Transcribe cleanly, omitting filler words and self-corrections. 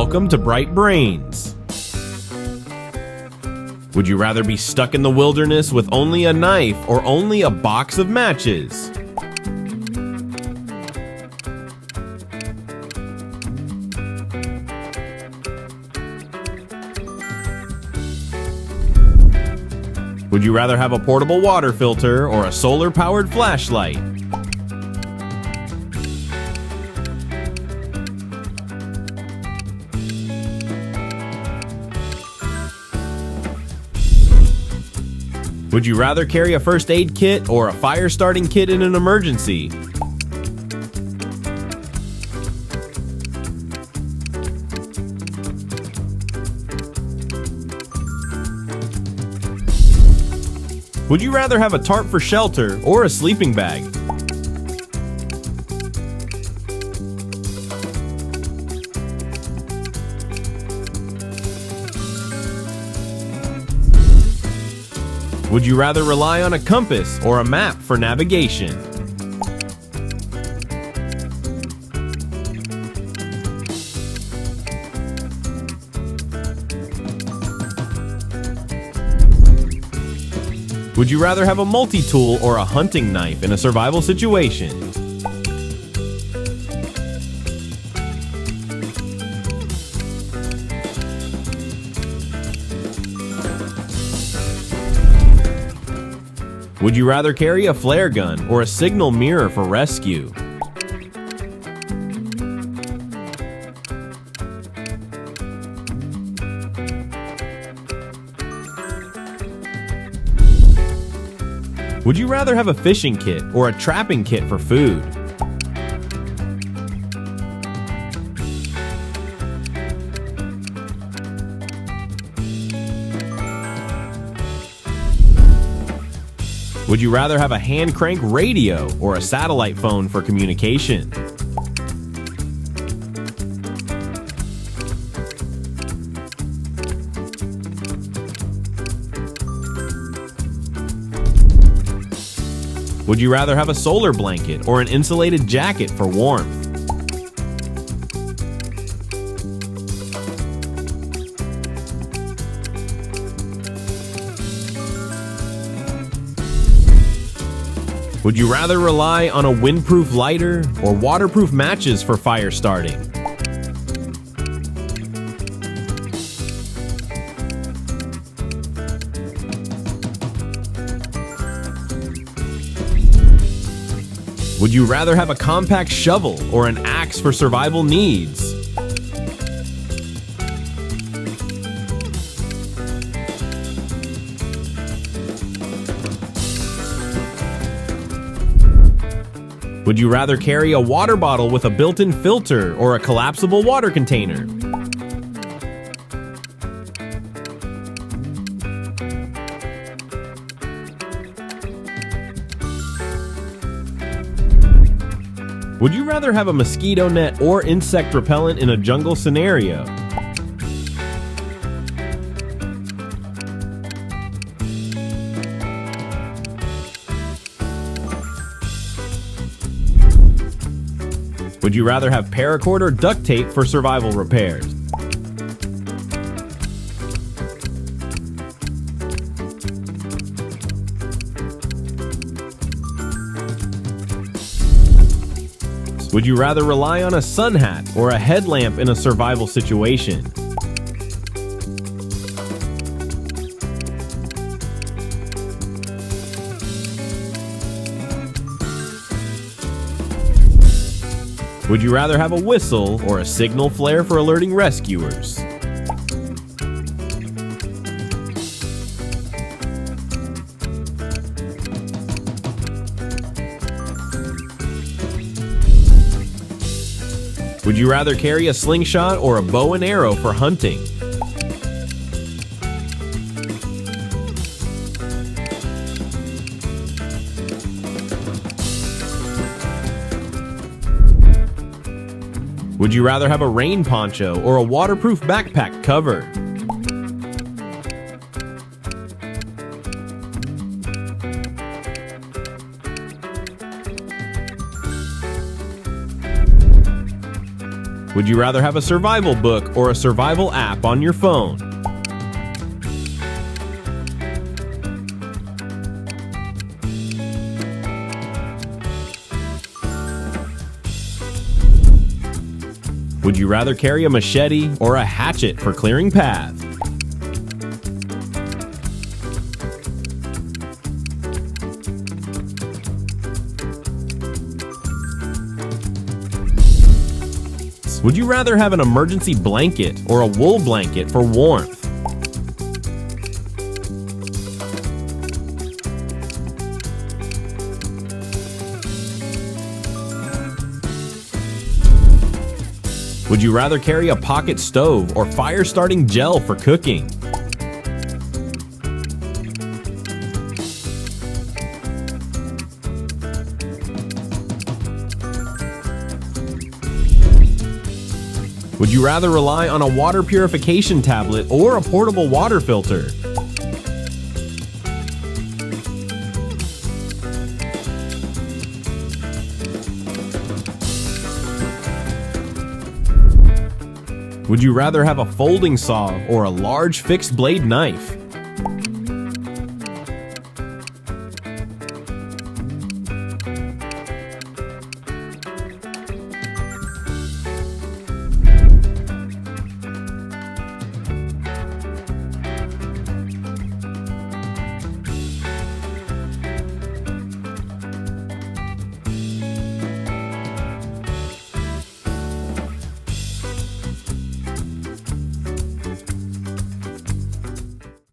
Welcome to Bright Brains. Would you rather be stuck in the wilderness with only a knife or only a box of matches? Would you rather have a portable water filter or a solar-powered flashlight? Would you rather carry a first aid kit or a fire starting kit in an emergency? Would you rather have a tarp for shelter or a sleeping bag? Would you rather rely on a compass or a map for navigation? Would you rather have a multi-tool or a hunting knife in a survival situation? Would you rather carry a flare gun or a signal mirror for rescue? Would you rather have a fishing kit or a trapping kit for food? Would you rather have a hand crank radio or a satellite phone for communication? Would you rather have a solar blanket or an insulated jacket for warmth? Would you rather rely on a windproof lighter or waterproof matches for fire starting? Would you rather have a compact shovel or an axe for survival needs? Would you rather carry a water bottle with a built-in filter or a collapsible water container? Would you rather have a mosquito net or insect repellent in a jungle scenario? Would you rather have paracord or duct tape for survival repairs? Would you rather rely on a sun hat or a headlamp in a survival situation? Would you rather have a whistle or a signal flare for alerting rescuers? Would you rather carry a slingshot or a bow and arrow for hunting? Would you rather have a rain poncho or a waterproof backpack cover? Would you rather have a survival book or a survival app on your phone? Would you rather carry a machete or a hatchet for clearing paths? Would you rather have an emergency blanket or a wool blanket for warmth? Would you rather carry a pocket stove or fire-starting gel for cooking? Would you rather rely on a water purification tablet or a portable water filter? Would you rather have a folding saw or a large fixed blade knife?